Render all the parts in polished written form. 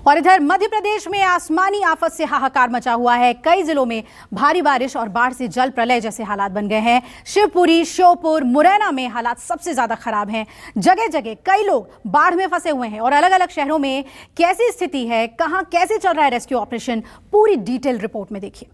और इधर मध्य प्रदेश में आसमानी आफत से हाहाकार मचा हुआ है। कई जिलों में भारी बारिश और बाढ़ से जल प्रलय जैसे हालात बन गए हैं। शिवपुरी, श्योपुर, मुरैना में हालात सबसे ज्यादा खराब हैं। जगह जगह कई लोग बाढ़ में फंसे हुए हैं और अलग अलग शहरों में कैसी स्थिति है, कहां कैसे चल रहा है रेस्क्यू ऑपरेशन, पूरी डिटेल रिपोर्ट में देखिए।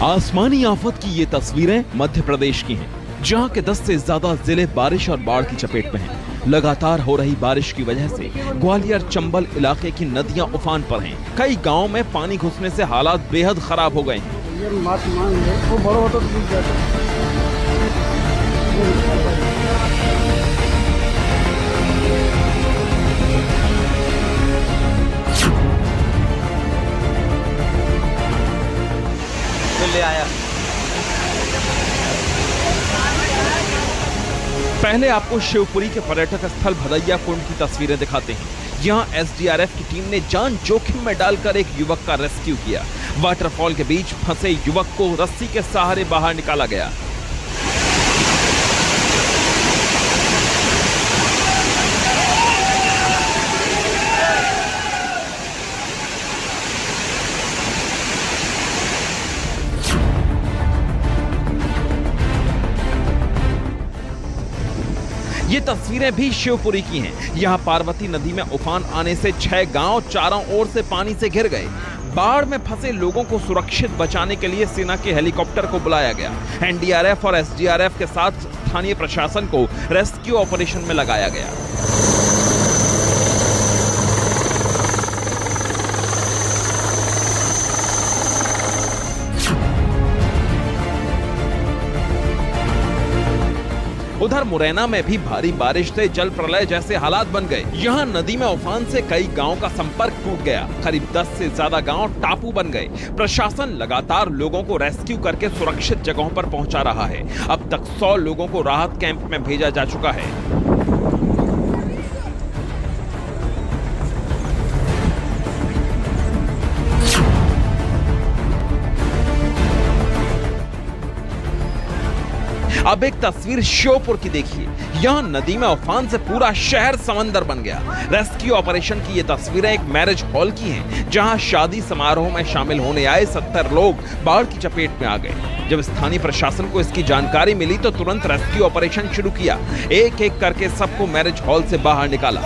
आसमानी आफत की ये तस्वीरें मध्य प्रदेश की हैं, जहां के 10 से ज्यादा जिले बारिश और बाढ़ की चपेट में हैं। लगातार हो रही बारिश की वजह से ग्वालियर चंबल इलाके की नदियां उफान पर हैं। कई गांवों में पानी घुसने से हालात बेहद खराब हो गए हैं। ले आया। पहले आपको शिवपुरी के पर्यटक स्थल भदैया कुंड की तस्वीरें दिखाते हैं। यहाँ एसडीआरएफ की टीम ने जान जोखिम में डालकर एक युवक का रेस्क्यू किया। वाटरफॉल के बीच फंसे युवक को रस्सी के सहारे बाहर निकाला गया। ये तस्वीरें भी शिवपुरी की हैं। यहाँ पार्वती नदी में उफान आने से 6 गांव चारों ओर से पानी से घिर गए। बाढ़ में फंसे लोगों को सुरक्षित बचाने के लिए सेना के हेलीकॉप्टर को बुलाया गया। एनडीआरएफ और एसडीआरएफ के साथ स्थानीय प्रशासन को रेस्क्यू ऑपरेशन में लगाया गया। उधर मुरैना में भी भारी बारिश से जल प्रलय जैसे हालात बन गए। यहाँ नदी में उफान से कई गांवों का संपर्क टूट गया। करीब 10 से ज्यादा गांव टापू बन गए। प्रशासन लगातार लोगों को रेस्क्यू करके सुरक्षित जगहों पर पहुंचा रहा है। अब तक 100 लोगों को राहत कैंप में भेजा जा चुका है। अब एक तस्वीर श्योपुर की देखिए। यहाँ नदी में उफान से पूरा शहर समंदर बन गया। रेस्क्यू ऑपरेशन की ये तस्वीरें एक मैरिज हॉल की हैं, जहाँ शादी समारोह में शामिल होने आए 70 लोग बाढ़ की चपेट में आ गए। जब स्थानीय प्रशासन को इसकी जानकारी मिली तो तुरंत रेस्क्यू ऑपरेशन शुरू किया। एक एक करके सबको मैरिज हॉल से बाहर निकाला।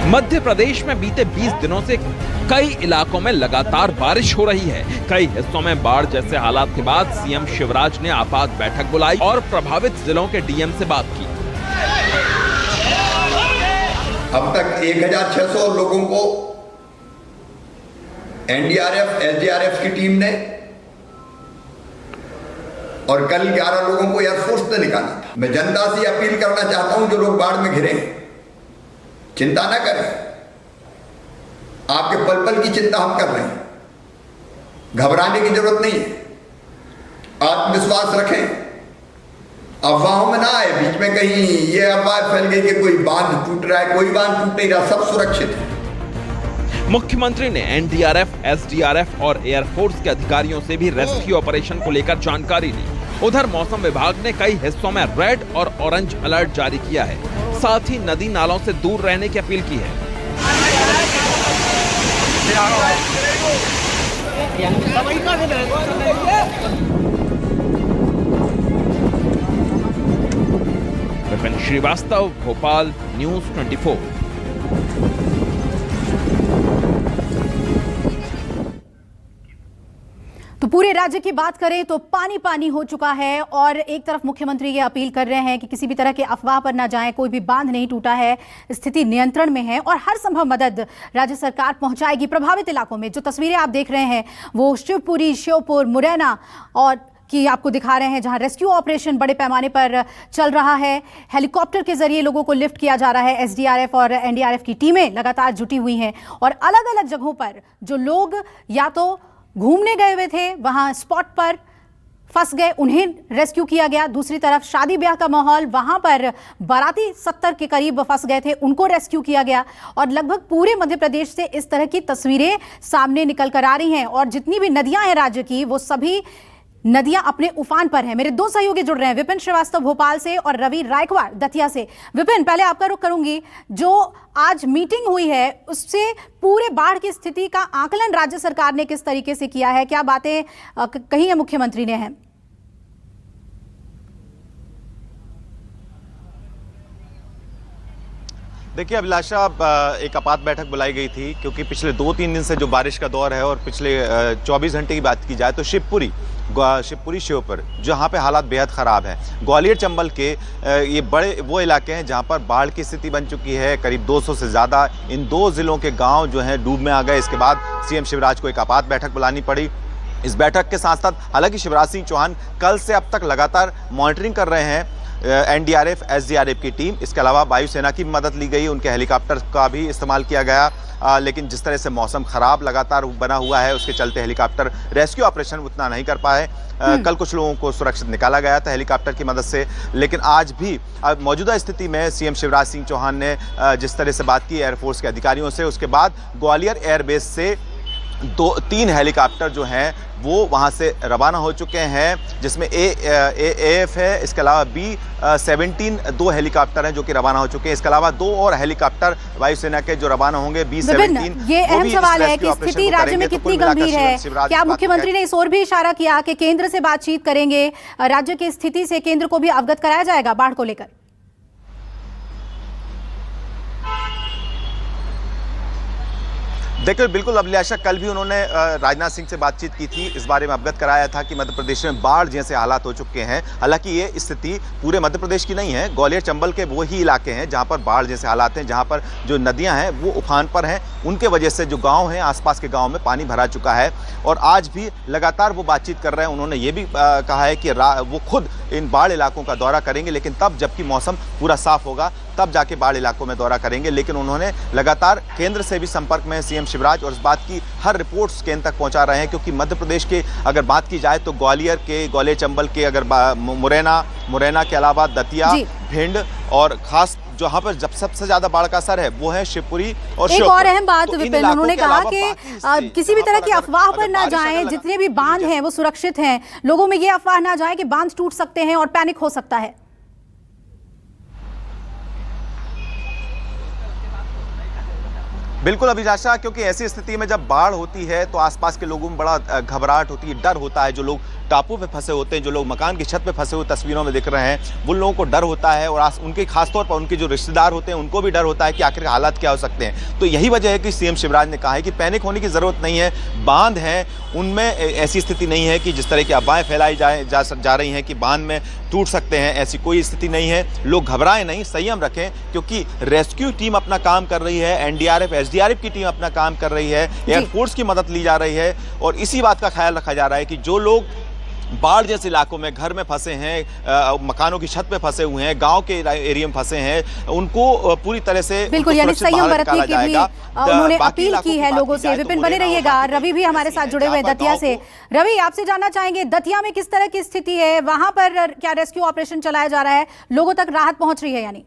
मध्य प्रदेश में बीते 20 दिनों से कई इलाकों में लगातार बारिश हो रही है। कई हिस्सों में बाढ़ जैसे हालात के बाद सीएम शिवराज ने आपात बैठक बुलाई और प्रभावित जिलों के डीएम से बात की। अब तक 1600 लोगों को एनडीआरएफ, एसडीआरएफ की टीम ने और कल 11 लोगों को एयरफोर्स ने निकाला था। मैं जनता से अपील करना चाहता हूं, जो लोग बाढ़ में घिरे हैं, चिंता ना करें। आपके पल पल की चिंता हम कर रहे हैं। घबराने की जरूरत नहीं है। आत्मविश्वास रखें। अफवाहों में ना आए। बीच में कहीं ये अफवाह फैल गई कि कोई बांध टूट रहा है। कोई बांध टूट नहीं रहा, सब सुरक्षित है। मुख्यमंत्री ने एनडीआरएफ, एसडीआरएफ और एयरफोर्स के अधिकारियों से भी रेस्क्यू ऑपरेशन को लेकर जानकारी ली। उधर मौसम विभाग ने कई हिस्सों में रेड और ऑरेंज अलर्ट जारी किया है। साथ ही नदी नालों से दूर रहने की अपील की है। विपिन श्रीवास्तव, भोपाल, न्यूज़ 24। तो पूरे राज्य की बात करें तो पानी पानी हो चुका है और एक तरफ मुख्यमंत्री ये अपील कर रहे हैं कि किसी भी तरह के अफवाह पर ना जाएं। कोई भी बांध नहीं टूटा है, स्थिति नियंत्रण में है और हर संभव मदद राज्य सरकार पहुंचाएगी। प्रभावित इलाकों में जो तस्वीरें आप देख रहे हैं वो शिवपुरी, श्योपुर, मुरैना और कि आपको दिखा रहे हैं, जहां रेस्क्यू ऑपरेशन बड़े पैमाने पर चल रहा है। हेलीकॉप्टर के जरिए लोगों को लिफ्ट किया जा रहा है। एसडीआरएफ और एनडीआरएफ की टीमें लगातार जुटी हुई हैं और अलग अलग जगहों पर जो लोग या तो घूमने गए हुए थे, वहां स्पॉट पर फंस गए, उन्हें रेस्क्यू किया गया। दूसरी तरफ शादी ब्याह का माहौल, वहां पर बाराती 70 के करीब फंस गए थे, उनको रेस्क्यू किया गया। और लगभग पूरे मध्य प्रदेश से इस तरह की तस्वीरें सामने निकल कर आ रही हैं और जितनी भी नदियां हैं राज्य की, वो सभी नदियां अपने उफान पर हैं। मेरे दो सहयोगी जुड़ रहे हैं, विपिन श्रीवास्तव भोपाल से और रवि रायकवाड़ दतिया से। विपिन, पहले आपका रुख करूंगी, जो आज मीटिंग हुई है उससे पूरे बाढ़ की स्थिति का आकलन राज्य सरकार ने किस तरीके से किया है, क्या बातें कही है मुख्यमंत्री ने हैं? देखिए अभिलाषा, एक आपात बैठक बुलाई गई थी क्योंकि पिछले 2-3 दिन से जो बारिश का दौर है और पिछले 24 घंटे की बात की जाए तो शिवपुरी श्योपुर जहाँ पे हालात बेहद ख़राब है। ग्वालियर चंबल के ये बड़े वो इलाके हैं जहाँ पर बाढ़ की स्थिति बन चुकी है। करीब 200 से ज़्यादा इन दो ज़िलों के गांव जो हैं डूब में आ गए। इसके बाद सीएम शिवराज को एक आपात बैठक बुलानी पड़ी। इस बैठक के साथ साथ हालांकि शिवराज सिंह चौहान कल से अब तक लगातार मॉनिटरिंग कर रहे हैं। एनडीआरएफ एसडीआरएफ की टीम, इसके अलावा वायुसेना की मदद ली गई, उनके हेलीकॉप्टर का भी इस्तेमाल किया गया। लेकिन जिस तरह से मौसम खराब लगातार बना हुआ है उसके चलते हेलीकॉप्टर रेस्क्यू ऑपरेशन उतना नहीं कर पाए। कल कुछ लोगों को सुरक्षित निकाला गया था हेलीकॉप्टर की मदद से, लेकिन आज भी मौजूदा स्थिति में सीएम शिवराज सिंह चौहान ने जिस तरह से बात की एयरफोर्स के अधिकारियों से, उसके बाद ग्वालियर एयरबेस से 2-3 हेलीकॉप्टर जो हैं वो वहाँ से रवाना हो चुके हैं, जिसमें एएफ है, इसके अलावा B-17 2 हेलीकॉप्टर हैं जो कि रवाना हो चुके हैं। इसके अलावा 2 और हेलीकॉप्टर वायुसेना के जो रवाना होंगे B-17। ये अहम सवाल है कि स्थिति राज्य में कितनी गंभीर है। क्या मुख्यमंत्री ने इस ओर भी इशारा किया कि केंद्र से बातचीत करेंगे, राज्य की स्थिति से केंद्र को भी अवगत कराया जाएगा बाढ़ को लेकर? देखिए बिल्कुल अभिलाषा, कल भी उन्होंने राजनाथ सिंह से बातचीत की थी, इस बारे में अवगत कराया था कि मध्य प्रदेश में बाढ़ जैसे हालात हो चुके हैं। हालांकि ये स्थिति पूरे मध्य प्रदेश की नहीं है, ग्वालियर चंबल के वो ही इलाके हैं जहां पर बाढ़ जैसे हालात हैं, जहां पर जो नदियां हैं वो उफान पर हैं, उनके वजह से जो गाँव हैं आसपास के गाँव में पानी भरा चुका है। और आज भी लगातार वो बातचीत कर रहे हैं। उन्होंने ये भी कहा है कि वो खुद इन बाढ़ इलाकों का दौरा करेंगे, लेकिन तब जबकि मौसम पूरा साफ होगा तब जाके बाढ़ इलाकों में दौरा करेंगे। लेकिन उन्होंने लगातार केंद्र से भी संपर्क में सीएम शिवराज और इस बात की हर रिपोर्ट्स केंद्र तक पहुंचा रहे हैं, क्योंकि मध्य प्रदेश के अगर बात की जाए तो ग्वालियर चंबल के अगर मुरैना के अलावा दतिया, भिंड और खास जहाँ पर जब सबसे ज्यादा बाढ़ का असर है वो है शिवपुरी और एक और अहम बात विपिन, उन्होंने कहा कि किसी भी तरह की अफवाह पर ना जाएं, जितने भी बांध हैं वो सुरक्षित हैं, लोगों में ये अफवाह ना जाए कि बांध टूट सकते हैं और पैनिक हो सकता है। बिल्कुल अभिलाषा, क्योंकि ऐसी स्थिति में जब बाढ़ होती है तो आसपास के लोगों में बड़ा घबराहट होती है, डर होता है। जो लोग टापू पे फंसे होते हैं, जो लोग मकान की छत पे फंसे हुए तस्वीरों में दिख रहे हैं, वो लोगों को डर होता है और उनके खासतौर पर उनके जो रिश्तेदार होते हैं उनको भी डर होता है कि आखिर हालात क्या हो सकते हैं। तो यही वजह है कि सीएम शिवराज ने कहा है कि पैनिक होने की जरूरत नहीं है। बांध हैं उनमें ऐसी स्थिति नहीं है कि जिस तरह की अफवाहें फैलाई जा रही हैं कि बांध में टूट सकते हैं, ऐसी कोई स्थिति नहीं है। लोग घबराएं नहीं, संयम रखें, क्योंकि रेस्क्यू टीम अपना काम कर रही है, एनडीआरएफ एसडीआरएफ की टीम अपना काम कर रही है, एयरफोर्स की मदद ली जा रही है और इसी बात का ख्याल रखा जा रहा है कि जो लोग बाढ़ जैसे इलाकों में घर में फंसे हैं, मकानों की छत पे फंसे हुए हैं, गांव के एरिया में फंसे हैं, उनको पूरी तरह से बिल्कुल यानी संयम बरतने की भी उन्होंने अपील की है लोगों से। विपिन बने रहिएगा, रवि भी हमारे साथ जुड़े हुए हैं दतिया से। रवि, आपसे जानना चाहेंगे दतिया में किस तरह की स्थिति है, वहां पर क्या रेस्क्यू ऑपरेशन चलाया जा रहा है, लोगों तक राहत पहुंच रही है? यानी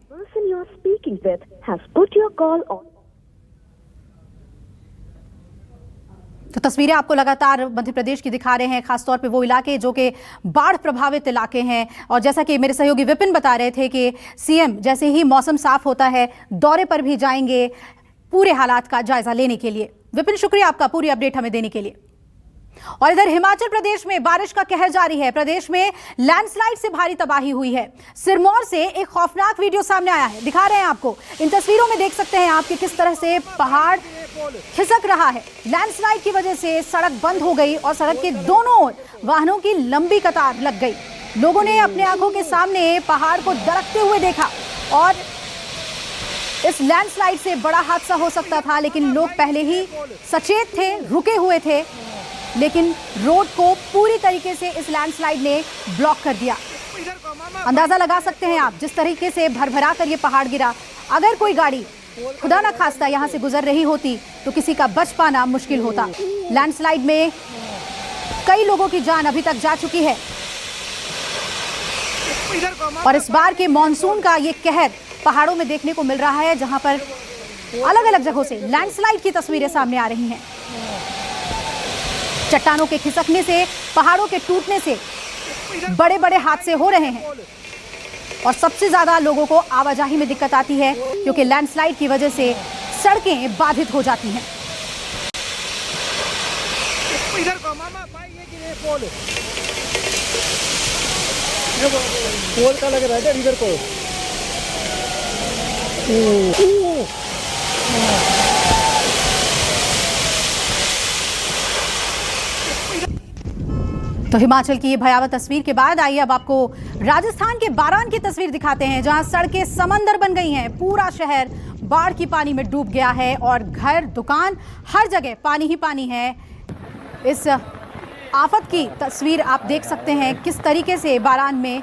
तो तस्वीरें आपको लगातार मध्य प्रदेश की दिखा रहे हैं, खासतौर पे वो इलाके जो कि बाढ़ प्रभावित इलाके हैं। और जैसा कि मेरे सहयोगी विपिन बता रहे थे कि सीएम जैसे ही मौसम साफ होता है दौरे पर भी जाएंगे पूरे हालात का जायजा लेने के लिए। विपिन, शुक्रिया आपका पूरी अपडेट हमें देने के लिए। और इधर हिमाचल प्रदेश में बारिश का कहर जारी है। प्रदेश में लैंडस्लाइड से भारी तबाही हुई है। सिरमौर से एक खौफनाक वीडियो सामने आया है, दिखा रहे हैं आपको। इन तस्वीरों में देख सकते हैं आप कि किस तरह से पहाड़ खिसक रहा है। लैंडस्लाइड की वजह से सड़क बंद हो गई और सड़क के दोनों ओर वाहनों की लंबी कतार लग गई। लोगों ने अपने आंखों के सामने पहाड़ को दरकते हुए देखा और इस लैंडस्लाइड से बड़ा हादसा हो सकता था, लेकिन लोग पहले ही सचेत थे, रुके हुए थे लेकिन रोड को पूरी तरीके से इस लैंडस्लाइड ने ब्लॉक कर दिया। अंदाजा लगा सकते हैं आप, जिस तरीके से भरभरा कर ये पहाड़ गिरा। अगर कोई गाड़ी खुदा ना खास्ता यहां से गुजर रही होती तो किसी का बच पाना मुश्किल होता। लैंडस्लाइड में कई लोगों की जान अभी तक जा चुकी है और इस बार के मॉनसून का ये कहर पहाड़ों में देखने को मिल रहा है, जहां पर अलग अलग जगहों से लैंडस्लाइड की तस्वीरें सामने आ रही हैं। चट्टानों के खिसकने से, पहाड़ों के टूटने से बड़े बड़े हादसे हो रहे हैं और सबसे ज्यादा लोगों को आवाजाही में दिक्कत आती है क्योंकि लैंडस्लाइड की वजह से सड़कें बाधित हो जाती हैं। पोल का लग रहा है इधर को। तो हिमाचल की ये भयावह तस्वीर के बाद आइए अब आपको राजस्थान के बारान की तस्वीर दिखाते हैं, जहां सड़कें समंदर बन गई हैं। पूरा शहर बाढ़ की पानी में डूब गया है और घर, दुकान, हर जगह पानी ही पानी है। इस आफत की तस्वीर आप देख सकते हैं किस तरीके से बारान में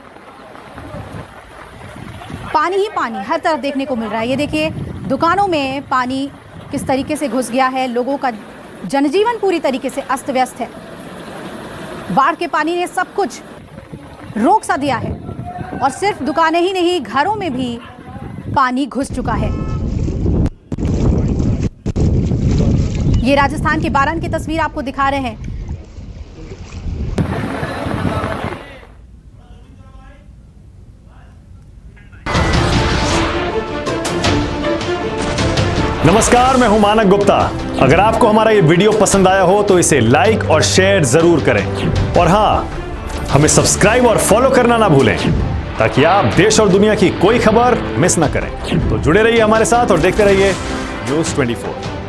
पानी ही पानी हर तरफ देखने को मिल रहा है। ये देखिए, दुकानों में पानी किस तरीके से घुस गया है। लोगों का जनजीवन पूरी तरीके से अस्त व्यस्त है। बाढ़ के पानी ने सब कुछ रोक सा दिया है और सिर्फ दुकानें ही नहीं, घरों में भी पानी घुस चुका है। ये राजस्थान के बारान की तस्वीर आपको दिखा रहे हैं। नमस्कार, मैं हूं मानक गुप्ता। अगर आपको हमारा ये वीडियो पसंद आया हो तो इसे लाइक और शेयर जरूर करें और हाँ, हमें सब्सक्राइब और फॉलो करना ना भूलें ताकि आप देश और दुनिया की कोई खबर मिस ना करें। तो जुड़े रहिए हमारे साथ और देखते रहिए न्यूज़ 24।